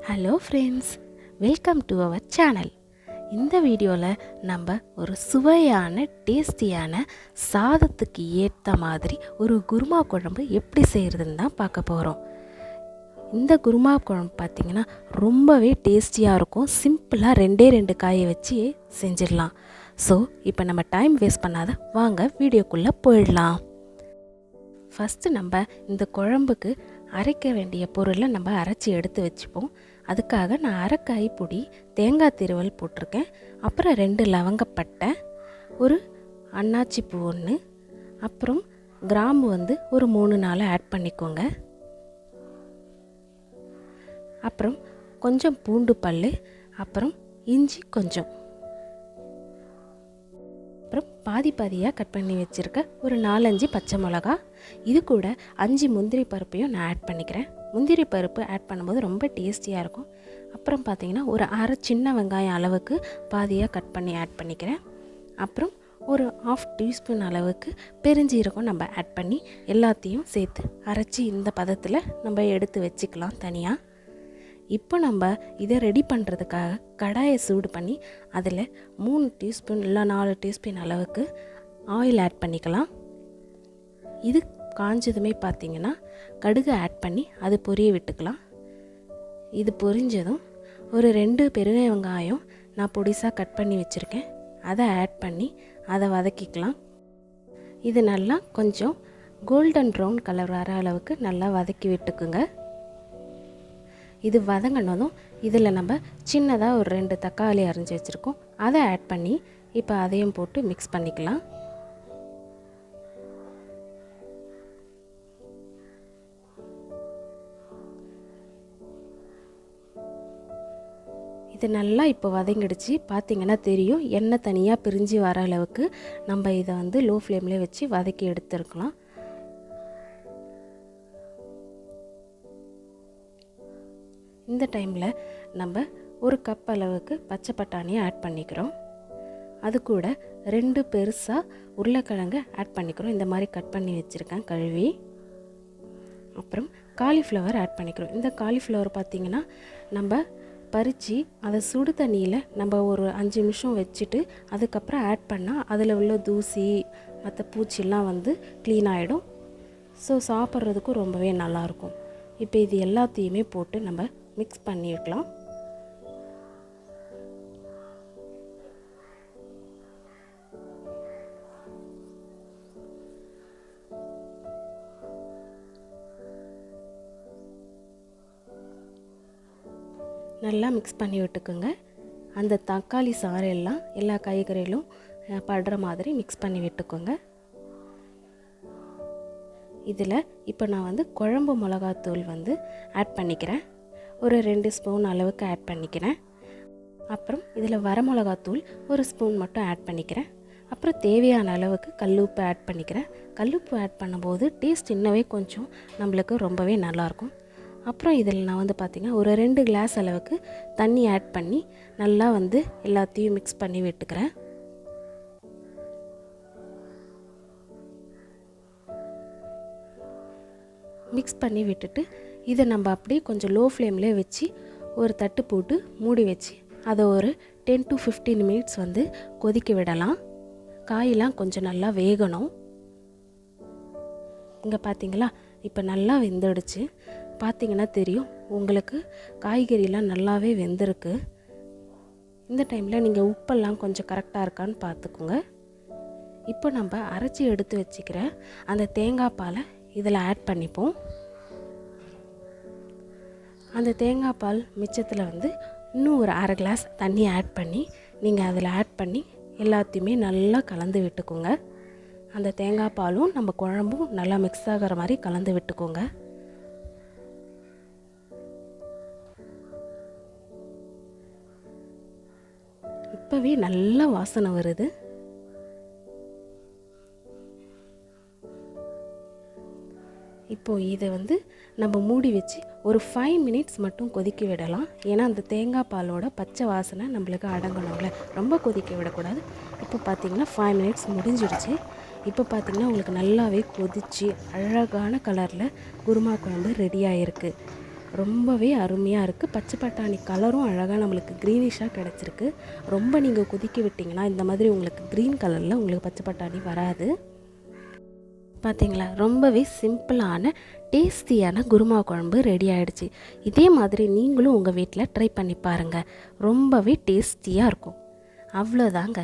Hello friends, welcome to our channel. இந்த வீடியோவில் நம்ம ஒரு சுவையான டேஸ்டியான சாதத்துக்கு ஏற்ற மாதிரி ஒரு குருமா குழம்பு எப்படி செய்கிறதுன்னு தான் பார்க்க போகிறோம். இந்த குருமா குழம்பு பார்த்திங்கன்னா ரொம்பவே டேஸ்டியாக இருக்கும். சிம்பிளாக ரெண்டு காயை வச்சு செஞ்சிடலாம். ஸோ இப்போ நம்ம டைம் வேஸ்ட் பண்ணாத வாங்க வீடியோக்குள்ளே போயிடலாம். ஃபஸ்ட்டு நம்ம இந்த குழம்புக்கு அரைக்க வேண்டிய பொருளை நம்ம அரைச்சி எடுத்து வச்சுப்போம். அதுக்காக நான் அரைக்காய் பொடி, தேங்காய் திருவல் போட்டிருக்கேன். அப்புறம் 2 லவங்கப்பட்டை, ஒரு அன்னாச்சி பூ 1, அப்புறம் கிராம்பு ஒரு 3-4 ஆட் பண்ணிக்கோங்க. அப்புறம் கொஞ்சம் பூண்டு பல், அப்புறம் இஞ்சி கொஞ்சம், அப்புறம் பாதியாக கட் பண்ணி வச்சுருக்க ஒரு 4-5 பச்சை மிளகா. இது கூட 5 முந்திரி பருப்பையும் நான் ஆட் பண்ணிக்கிறேன். முந்திரி பருப்பு ஆட் பண்ணும்போது ரொம்ப டேஸ்டியாக இருக்கும். அப்புறம் பார்த்திங்கன்னா ஒரு அரை சின்ன வெங்காயம் அளவுக்கு பாதியாக கட் பண்ணி ஆட் பண்ணிக்கிறேன். அப்புறம் ஒரு 1/2 டீஸ்பூன் அளவுக்கு பெருஞ்சீரகம் நம்ம ஆட் பண்ணி எல்லாத்தையும் சேர்த்து அரைச்சி இந்த பதத்தில் நம்ம எடுத்து வச்சுக்கலாம் தனியாக. இப்போ நம்ம இதை ரெடி பண்ணுறதுக்காக கடாயை சூடு பண்ணி அதில் 3 டீஸ்பூன் இல்லை 4 டீஸ்பூன் அளவுக்கு ஆயில் ஆட் பண்ணிக்கலாம். இது காஞ்சதுமே பார்த்திங்கன்னா கடுகு ஆட் பண்ணி அது பொரிய விட்டுக்கலாம். இது பொரிஞ்சதும் ஒரு 2 பெரிய வெங்காயம் நான் பொடிசாக கட் பண்ணி வச்சுருக்கேன், அதை ஆட் பண்ணி அதை வதக்கிக்கலாம். இது நல்லா கொஞ்சம் கோல்டன் ப்ரௌன் கலர் வர அளவுக்கு நல்லா வதக்கி விட்டுக்குங்க. இது வதங்கினதும் இதில் நம்ம சின்னதாக ஒரு 2 தக்காளி அரிஞ்சு வச்சுருக்கோம், அதை ஆட் பண்ணி இப்போ அதையும் போட்டு மிக்ஸ் பண்ணிக்கலாம். இது நல்லா இப்போ வதங்கிடுச்சு. பார்த்திங்கன்னா தெரியும், எண்ணெய் தனியாக பிரிஞ்சு வர அளவுக்கு நம்ம இதை லோ ஃப்ளேம்லேயே வச்சு வதக்கி எடுத்துருக்கலாம். இந்த டைமில் நம்ம ஒரு கப் அளவுக்கு பச்சை பட்டாணியை ஆட் பண்ணிக்கிறோம். அது கூட 2 பெருசாக உருளைக்கிழங்கு ஆட் பண்ணிக்கிறோம். இந்த மாதிரி கட் பண்ணி வச்சுருக்கேன் கழுவி. அப்புறம் காலிஃப்ளவர் ஆட் பண்ணிக்கிறோம். இந்த காலிஃப்ளவர் பார்த்திங்கன்னா நம்ம பறித்து அதை சுடு தண்ணியில் நம்ம ஒரு 5 நிமிஷம் வச்சுட்டு அதுக்கப்புறம் ஆட் பண்ணால் அதில் உள்ள தூசி மற்ற பூச்சிலாம் க்ளீன் ஆகிடும். ஸோ சாப்பிட்றதுக்கும் ரொம்பவே நல்லாயிருக்கும். இப்போ இது எல்லாத்தையுமே போட்டு நம்ம மிக்ஸ் பண்ணிக்கலாம். நல்லா மிக்ஸ் பண்ணி விட்டுக்குங்க. அந்த தக்காளி சாறு எல்லாம் எல்லா காய்கறிகளும் படுற மாதிரி மிக்ஸ் பண்ணி விட்டுக்கோங்க. இதில் இப்போ நான் குழம்பு மிளகாத்தூள் ஆட் பண்ணிக்கிறேன். ஒரு 2 ஸ்பூன் அளவுக்கு ஆட் பண்ணிக்கிறேன். அப்புறம் இதில் வரமிளகாத்தூள் 1 ஸ்பூன் மட்டும் ஆட் பண்ணிக்கிறேன். அப்புறம் தேவையான அளவுக்கு கல்லுப்பு ஆட் பண்ணிக்கிறேன். கல்லுப்பு ஆட் பண்ணும்போது டேஸ்ட் இன்னவே கொஞ்சம் நம்மளுக்கு ரொம்பவே நல்லாயிருக்கும். அப்புறம் இதில் நான் பார்த்திங்கன்னா ஒரு 2 கிளாஸ் அளவுக்கு தண்ணி ஆட் பண்ணி நல்லா எல்லாத்தையும் மிக்ஸ் பண்ணி விட்டுக்கிறேன். மிக்ஸ் பண்ணி விட்டுட்டு இதை நம்ம அப்படியே கொஞ்சம் லோ ஃப்ளேம்லேயே வச்சு ஒரு தட்டு போட்டு மூடி வச்சு அதை ஒரு 10 to 15 மினிட்ஸ் கொதிக்க விடலாம். காயெல்லாம் கொஞ்சம் நல்லா வேகணும். இங்கே பார்த்திங்களா, இப்போ நல்லா வெந்துடுச்சு. பார்த்திங்கன்னா தெரியும் உங்களுக்கு காய்கறிலாம் நல்லாவே வெந்திருக்கு. இந்த டைமில் நீங்கள் உப்பெல்லாம் கொஞ்சம் கரெக்டாக இருக்கான்னு பார்த்துக்குங்க. இப்போ நம்ம அரைச்சி எடுத்து வச்சுக்கிற அந்த தேங்காய் பாலை இதில் ஆட் பண்ணிப்போம். அந்த தேங்காய் பால் மிச்சத்தில் இன்னும் ஒரு அரை கிளாஸ் தண்ணி ஆட் பண்ணி நீங்கள் அதில் ஆட் பண்ணி எல்லாத்தையுமே நல்லா கலந்து விட்டுக்கோங்க. அந்த தேங்காய் பாலும் நம்ம குழம்பும் நல்லா மிக்ஸ் ஆகிற மாதிரி கலந்து விட்டுக்கோங்க. இப்போவே நல்ல வாசனை வருது. இப்போது இதை நம்ம மூடி வச்சு ஒரு 5 மினிட்ஸ் மட்டும் கொதிக்க விடலாம். ஏன்னா அந்த தேங்காய் பாலோட பச்சை வாசனை நம்மளுக்கு அடங்கணும்ல, ரொம்ப கொதிக்க விடக்கூடாது. இப்போ பார்த்திங்கன்னா 5 மினிட்ஸ் முடிஞ்சிடுச்சு. இப்போ பார்த்திங்கன்னா உங்களுக்கு நல்லாவே கொதித்து அழகான கலரில் குருமா குழம்பு ரெடி ஆகிருக்கு. ரொம்பவே அருமையாக இருக்குது. பச்சை பட்டாணி கலரும் அழகாக நம்மளுக்கு க்ரீனிஷாக கிடச்சிருக்கு. ரொம்ப நீங்கள் கொதிக்க விட்டிங்கன்னா இந்த மாதிரி உங்களுக்கு க்ரீன் கலரில் உங்களுக்கு பச்சை பட்டாணி வராது. பார்த்தீங்களா, ரொம்பவே சிம்பிளான டேஸ்டியான குருமா குழம்பு ரெடி ஆகிடுச்சு. இதே மாதிரி நீங்களும் உங்கள் வீட்டில் ட்ரை பண்ணி பாருங்கள். ரொம்பவே டேஸ்டியாக இருக்கும். அவ்வளோதாங்க.